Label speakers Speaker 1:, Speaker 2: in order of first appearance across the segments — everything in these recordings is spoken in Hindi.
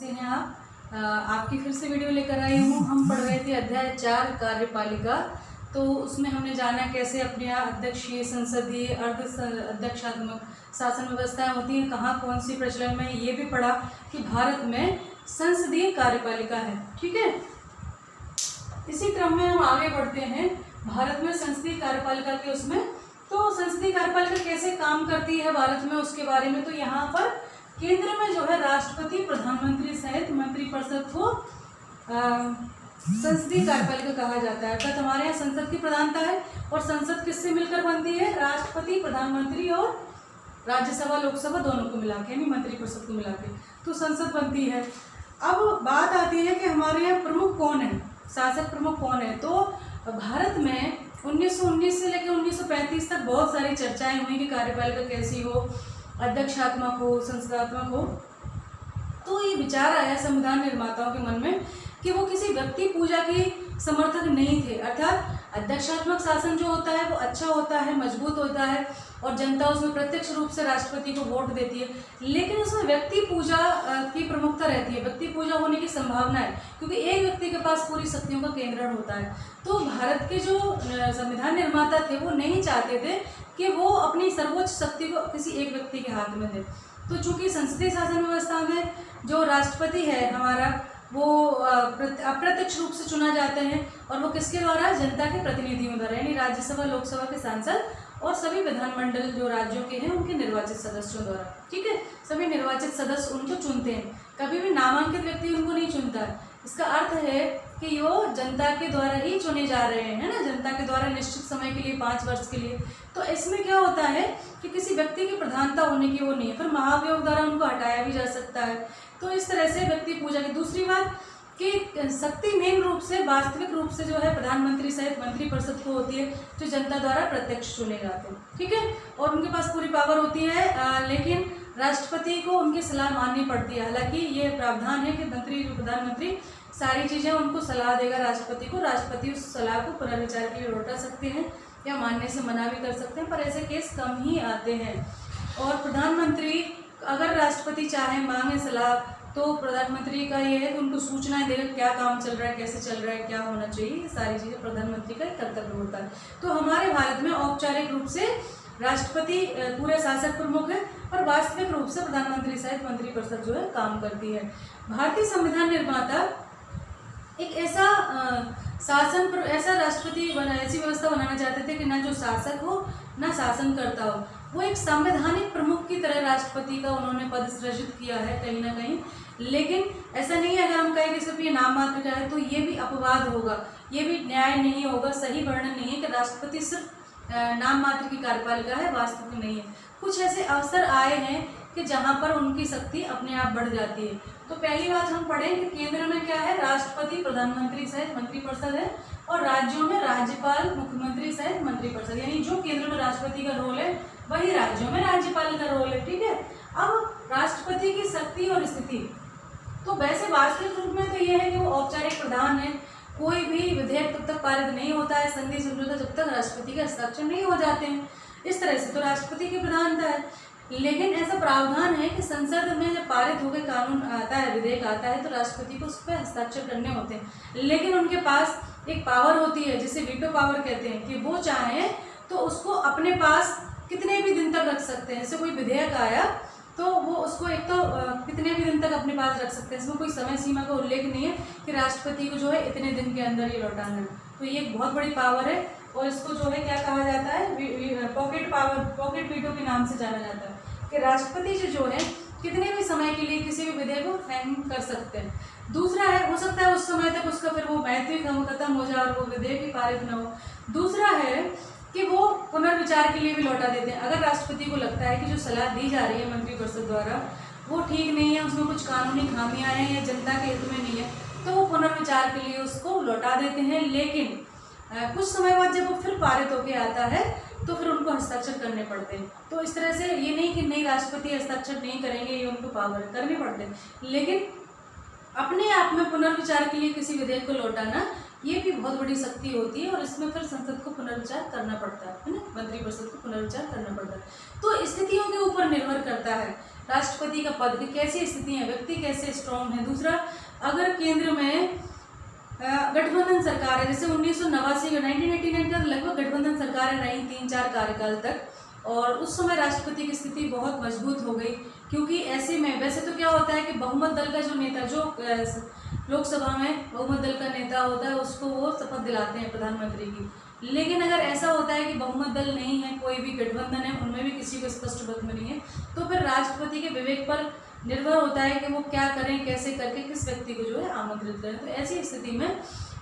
Speaker 1: कैसे हैं आप? आपकी फिर से वीडियो लेकर आई हूँ। हम पढ़ रहे थे अध्याय 4 कार्यपालिका। तो उसमें हमने जाना कैसे अपने यहाँ अध्यक्षीय, संसदीय, अर्ध अध्यक्षात्मक शासन व्यवस्थाएं होती हैं, कहाँ कौन सी प्रचलन में है। ये भी पढ़ा कि भारत में संसदीय कार्यपालिका है। ठीक है, इसी क्रम में हम आगे बढ़ते हैं। भारत में संसदीय कार्यपालिका के उसमें तो संसदीय कार्यपालिका कैसे काम करती है भारत में, उसके बारे में। तो यहाँ पर केंद्र में जो है राष्ट्रपति, प्रधानमंत्री सहित मंत्रिपरिषद को संसदीय कार्यपालिका कहा जाता है। अर्थात हमारे यहाँ संसद की प्रधानता है और संसद किससे मिलकर बनती है? राष्ट्रपति, प्रधानमंत्री और राज्यसभा, लोकसभा दोनों को मिला के, यानी मंत्रिपरिषद को मिला के तो संसद बनती है। अब बात आती है कि हमारे यहाँ प्रमुख कौन है, शासक प्रमुख कौन है। तो भारत में 1919 से लेकर 1935 तक बहुत सारी चर्चाएं हुई कि कार्यपालिका कैसी हो, अध्यक्षात्मक हो, संसदात्मक हो। तो ये विचार आया संविधान निर्माताओं के मन में कि वो किसी व्यक्ति पूजा की समर्थक नहीं थे। अर्थात अध्यक्षात्मक शासन जो होता है वो अच्छा होता है, मजबूत होता है और जनता उसमें प्रत्यक्ष रूप से राष्ट्रपति को वोट देती है, लेकिन उसमें व्यक्ति पूजा की प्रमुखता रहती है, व्यक्ति पूजा होने की संभावना है, क्योंकि एक व्यक्ति के पास पूरी शक्तियों का केंद्रण होता है। तो भारत के जो संविधान निर्माता थे वो नहीं चाहते थे कि वो अपनी सर्वोच्च शक्ति को किसी एक व्यक्ति के हाथ में दे। तो चूंकि संसदीय शासन व्यवस्था में जो राष्ट्रपति है हमारा, वो अप्रत्यक्ष रूप से चुना जाते हैं और वो किसके द्वारा? जनता के प्रतिनिधियों द्वारा, यानी राज्यसभा, लोकसभा के सांसद और सभी विधानमंडल जो राज्यों के हैं उनके निर्वाचित सदस्यों द्वारा। ठीक है, सभी निर्वाचित सदस्य उनको चुनते हैं, कभी भी नामांकित व्यक्ति उनको नहीं चुनता है। इसका अर्थ है कि वो जनता के द्वारा ही चुने जा रहे हैं, है ना, जनता के द्वारा निश्चित समय के लिए, 5 वर्ष के लिए। तो इसमें क्या होता है कि किसी व्यक्ति की प्रधानता होने की वो नहीं है, फिर महाभियोग द्वारा उनको हटाया भी जा सकता है। तो इस तरह से व्यक्ति पूजा की। दूसरी बात कि शक्ति मेन रूप से, वास्तविक रूप से जो है प्रधानमंत्री सहित मंत्रिपरिषद को होती है, जो जनता द्वारा प्रत्यक्ष चुने जाते हैं। ठीक है, और उनके पास पूरी पावर होती है, लेकिन राष्ट्रपति को उनकी सलाह माननी पड़ती है। हालांकि ये प्रावधान है कि प्रधानमंत्री सारी चीज़ें उनको सलाह देगा राष्ट्रपति को, राष्ट्रपति उस सलाह को पुनर्विचार के लिए लौटा सकते हैं या मानने से मना भी कर सकते हैं, पर ऐसे केस कम ही आते हैं। और प्रधानमंत्री अगर राष्ट्रपति चाहे, मांगे सलाह, तो प्रधानमंत्री का ये है कि उनको सूचनाएं देगा क्या काम चल रहा है, कैसे चल रहा है, क्या होना चाहिए, ये सारी चीज़ें प्रधानमंत्री का कर्तव्य होता है। तो हमारे भारत में औपचारिक रूप से राष्ट्रपति पूरे शासक प्रमुख है और वास्तविक रूप से प्रधानमंत्री सहित मंत्रिपरिषद जो है काम करती है। भारतीय संविधान निर्माता एक ऐसा ऐसा राष्ट्रपति ऐसी व्यवस्था बनाना चाहते थे कि ना जो शासक हो ना शासनकर्ता हो। वो एक संवैधानिक प्रमुख की तरह राष्ट्रपति का उन्होंने पद सृजित किया है कहीं ना कहीं, लेकिन ऐसा नहीं है अगर हम कहें कि सिर्फ ये नाम मात्र का है तो ये भी अपवाद होगा, ये भी न्याय नहीं होगा, सही वर्णन नहीं है कि राष्ट्रपति सिर्फ नाम मात्र की कार्यपालिका है, वास्तविक नहीं है। कुछ ऐसे अवसर आए हैं कि जहाँ पर उनकी शक्ति अपने आप बढ़ जाती है। तो पहली बात हम पढ़ें कि केंद्र में क्या है? राष्ट्रपति, प्रधानमंत्री सहित मंत्रिपरिषद है और राज्यों में राज्यपाल, मुख्यमंत्री सहित मंत्रिपरिषद, यानी जो केंद्र में राष्ट्रपति का रोल है वही राज्यों में राज्यपाल का रोल है। ठीक है, अब राष्ट्रपति की शक्ति और स्थिति, तो वैसे वास्तविक रूप में तो ये है कि वो औपचारिक प्रधान है, कोई भी विधेयक तब तक पारित नहीं होता है, संधि समझौता जब तक राष्ट्रपति के हस्ताक्षर नहीं हो जाते हैं। इस तरह से तो राष्ट्रपति की प्रधानता है, लेकिन ऐसा प्रावधान है कि संसद में जब पारित होकर कानून आता है, विधेयक आता है, तो राष्ट्रपति को उस पर हस्ताक्षर करने होते हैं, लेकिन उनके पास एक पावर होती है जिसे वीटो पावर कहते हैं, कि वो चाहे तो उसको अपने पास कितने भी दिन तक रख सकते हैं। जैसे कोई विधेयक आया तो वो उसको एक तो कितने भी दिन तक अपने पास रख सकते हैं, इसमें कोई समय सीमा का उल्लेख नहीं है कि राष्ट्रपति को जो है इतने दिन के अंदर ये लौटाना है। तो ये एक बहुत बड़ी पावर है और इसको जो है क्या कहा जाता है? पॉकेट पावर, पॉकेट वीटो के नाम से जाना जाता है कि राष्ट्रपति जो है कितने भी समय के लिए किसी भी विधेयक को हैंग कर सकते हैं। दूसरा है, हो सकता है उस समय तक उसका फिर वो महत्व खत्म हो जाए और वो विधेयक ही पारित न हो। दूसरा है कि वो पुनर्विचार के लिए भी लौटा देते हैं। अगर राष्ट्रपति को लगता है कि जो सलाह दी जा रही है मंत्रिपरिषद द्वारा वो ठीक नहीं है, उसमें कुछ कानूनी खामियां हैं या जनता के हित में नहीं है, तो वो पुनर्विचार के लिए उसको लौटा देते हैं। लेकिन कुछ समय बाद जब वो फिर पारित होकर आता है तो फिर उनको हस्ताक्षर करने पड़ते हैं। तो इस तरह से ये नहीं कि नहीं राष्ट्रपति हस्ताक्षर नहीं करेंगे, ये उनको पावर करने पड़ते हैं, लेकिन अपने आप में पुनर्विचार के लिए किसी विधेयक को लौटाना ये भी बहुत बड़ी शक्ति होती है और इसमें फिर संसद को पुनर्विचार करना पड़ता है ना, मंत्रिपरिषद को पुनर्विचार करना पड़ता है। तो स्थितियों के ऊपर निर्भर करता है राष्ट्रपति का पद की कैसी स्थितियाँ, व्यक्ति कैसे स्ट्रॉन्ग है। दूसरा, अगर केंद्र में गठबंधन सरकार है, जैसे 1989 का लगभग गठबंधन सरकारें रही 3-4 कार्यकाल तक, और उस समय राष्ट्रपति की स्थिति बहुत मजबूत हो गई, क्योंकि ऐसे में वैसे तो क्या होता है कि बहुमत दल का जो नेता, जो लोकसभा में बहुमत दल का नेता होता है, उसको वो शपथ दिलाते हैं प्रधानमंत्री की। लेकिन अगर ऐसा होता है कि बहुमत दल नहीं है, कोई भी गठबंधन है, उनमें भी किसी को स्पष्ट बहुमत नहीं है, तो फिर राष्ट्रपति के विवेक पर निर्भर होता है कि वो क्या करें, कैसे करके किस व्यक्ति को जो है आमंत्रित करें। तो ऐसी स्थिति में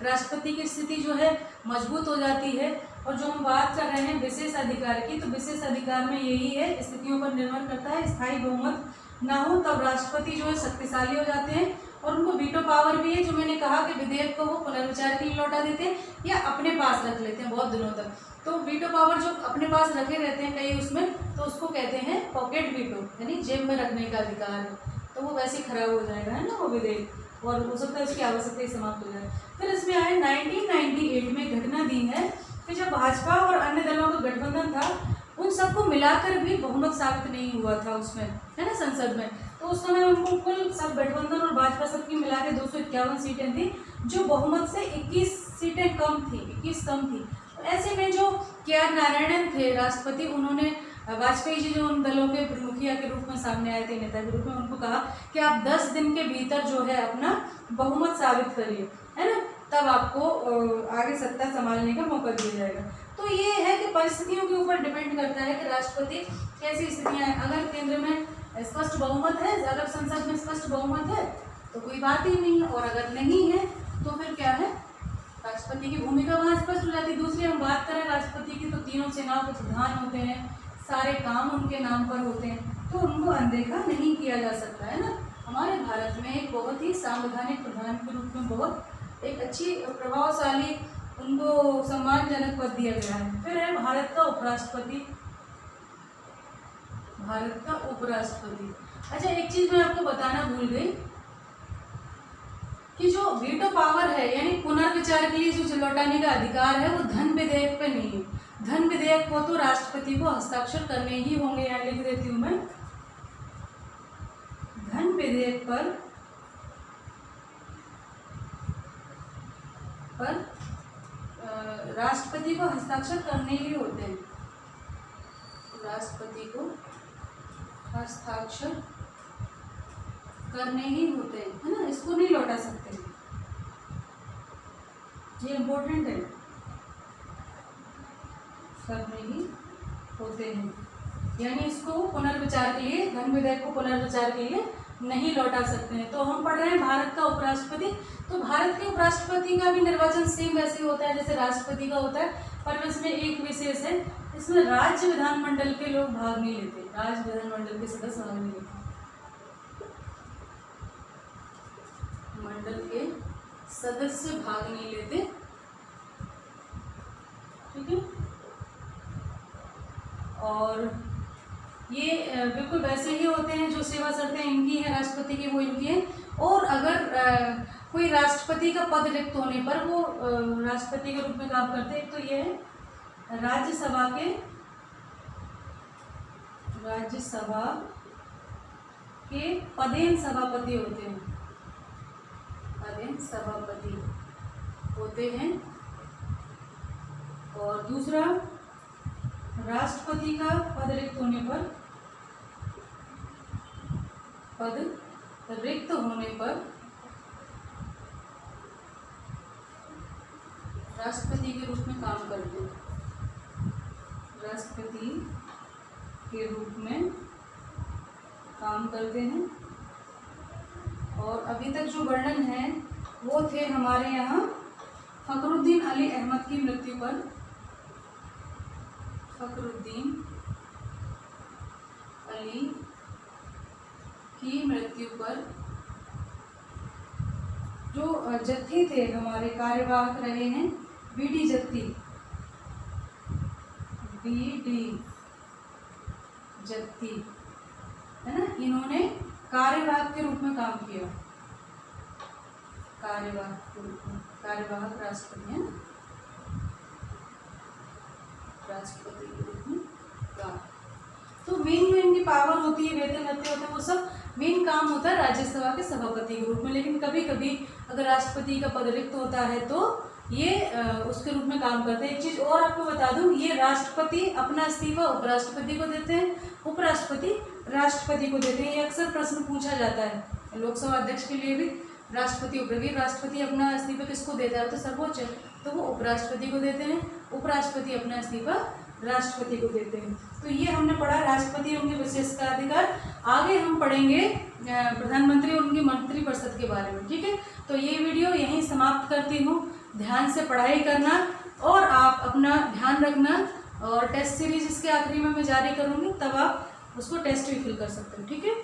Speaker 1: राष्ट्रपति की स्थिति जो है मजबूत हो जाती है। और जो हम बात कर रहे हैं विशेष अधिकार की, तो विशेष अधिकार में यही है, स्थितियों पर निर्भर करता है। स्थायी बहुमत ना हो तब राष्ट्रपति जो है शक्तिशाली हो जाते हैं, और उनको वीटो पावर भी है, जो मैंने कहा कि विधेयक को वो पुनर्विचार के लिए लौटा देते हैं या अपने पास रख लेते हैं बहुत दिनों तक। तो वीटो पावर जो अपने पास रखे रहते हैं कई उसमें, तो उसको कहते हैं पॉकेट वीटो, यानी जेब में रखने का अधिकार है। तो वो वैसे ही खराब हो जाएगा, है ना वो विधेयक, और हो सकता है उसकी आवश्यकता ही समाप्त हो जाए। फिर इसमें आए 1998 में घटना दी है कि जब भाजपा और अन्य दलों का गठबंधन था, उन सबको मिलाकर भी बहुमत साबित नहीं हुआ था उसमें, है ना, संसद में। तो उस समय उनको कुल सब गठबंधन और भाजपा सबकी मिला के 251 सीटें थी, जो बहुमत से 21 सीटें कम थी, 21 कम थी। तो ऐसे में जो के.आर. नारायणन थे राष्ट्रपति, उन्होंने वाजपेयी जी जो उन दलों के मुखिया के रूप में सामने आए थे, नेता के रूप में, उनको कहा कि आप 10 दिन के भीतर जो है अपना बहुमत साबित करिए, है ना, तब आपको आगे सत्ता संभालने का मौका दिया जाएगा। तो ये है कि परिस्थितियों के ऊपर डिपेंड करता है कि राष्ट्रपति कैसी स्थितियाँ हैं। अगर केंद्र में स्पष्ट बहुमत है, अगर संसद में स्पष्ट बहुमत है तो कोई बात ही नहीं है, और अगर नहीं है तो फिर क्या है, राष्ट्रपति की भूमिका वहाँ स्पष्ट हो जाती है। दूसरी हम बात करें राष्ट्रपति की, तो तीनों सेनाओं के प्रधान होते हैं, सारे काम उनके नाम पर होते हैं, तो उनको अनदेखा नहीं किया जा सकता, है ना। हमारे भारत में एक बहुत ही संवैधानिक प्रधान के रूप में बहुत एक अच्छी प्रभावशाली उनको सम्मानजनक पद दिया गया है। फिर है भारत का उपराष्ट्रपति। भारत का उपराष्ट्रपति, अच्छा एक चीज मैं आपको बताना भूल गई कि जो वीटो पावर है, यानी पुनर्विचार के लिए जो लौटाने का अधिकार है, वो धन विधेयक पे नहीं है। धन विधेयक को तो राष्ट्रपति को हस्ताक्षर करने ही होंगे, यहाँ लिख देती हूं मैं, धन विधेयक पर राष्ट्रपति को हस्ताक्षर करने ही होते हैं, राष्ट्रपति को हस्ताक्षर करने ही होते हैं, है ना, इसको नहीं लौटा सकते, ये इम्पोर्टेंट है, करने ही होते हैं, यानी इसको पुनर्विचार के लिए, धन विधेयक को पुनर्विचार के लिए नहीं लौटा सकते हैं। तो हम पढ़ रहे हैं भारत का उपराष्ट्रपति। तो भारत के उपराष्ट्रपति का भी निर्वाचन सेम वैसे ही होता है जैसे राष्ट्रपति का होता है, पर इसमें एक विशेष है, इसमें राज्य विधानमंडल के लोग भाग नहीं लेते, राज्य विधानमंडल के सदस्य भाग नहीं लेते, मंडल के सदस्य भाग नहीं लेते, ठीक है। और ये बिल्कुल वैसे ही होते हैं, जो सेवा शर्तें इनकी हैं राष्ट्रपति की वो इनकी हैं। और अगर कोई राष्ट्रपति का पद रिक्त होने पर वो राष्ट्रपति के रूप में काम करते हैं, तो ये है राज्यसभा के पदेन सभापति होते हैं, पदेन सभापति होते हैं। और दूसरा, राष्ट्रपति का पद रिक्त होने पर, पद रिक्त होने पर राष्ट्रपति के रूप में काम करते हैं, राष्ट्रपति के रूप में काम करते हैं। और अभी तक जो वर्णन है वो थे हमारे यहाँ फखरुद्दीन अली अहमद की मृत्यु पर, फखरुद्दीन अली की मृत्यु पर जो जत्थी थे हमारे कार्यवाहक रहे हैं, बीडी जत्थी, बीडी जत्थी, है ना, इन्होंने कार्यवाहक के रूप में काम किया, कार्यवाहक के रूप में, कार्यवाहक राष्ट्रपति है, राष्ट्रपति के रूप में काम। तो मेन जो इनकी पावर होती है, वेतन भत्ते होते हैं, वो सब मेन काम होता है राज्यसभा के सभापति के रूप में। लेकिन कभी कभी अगर राष्ट्रपति का पद रिक्त होता है तो ये उसके रूप में काम करते हैं। एक चीज़ और आपको बता दूं, ये राष्ट्रपति अपना इस्तीफा उपराष्ट्रपति को देते हैं, उपराष्ट्रपति राष्ट्रपति को देते हैं। ये अक्सर प्रश्न पूछा जाता है लोकसभा अध्यक्ष के लिए भी, राष्ट्रपति उपराष्ट्रपति, राष्ट्रपति अपना इस्तीफा किसको देता है, तो सर्वोच्च, तो वो उपराष्ट्रपति को देते हैं, उपराष्ट्रपति अपना इस्तीफा राष्ट्रपति को देते हैं। तो ये हमने पढ़ा राष्ट्रपति और उनके विशेषाधिकार। आगे हम पढ़ेंगे प्रधानमंत्री और उनकी मंत्रिपरिषद के बारे में, ठीक है। तो ये वीडियो यहीं समाप्त करती हूँ। ध्यान से पढ़ाई करना और आप अपना ध्यान रखना, और टेस्ट सीरीज इसके आखिरी में मैं जारी करूँगी, तब आप उसको टेस्ट भी फिल कर सकते हो, ठीक है।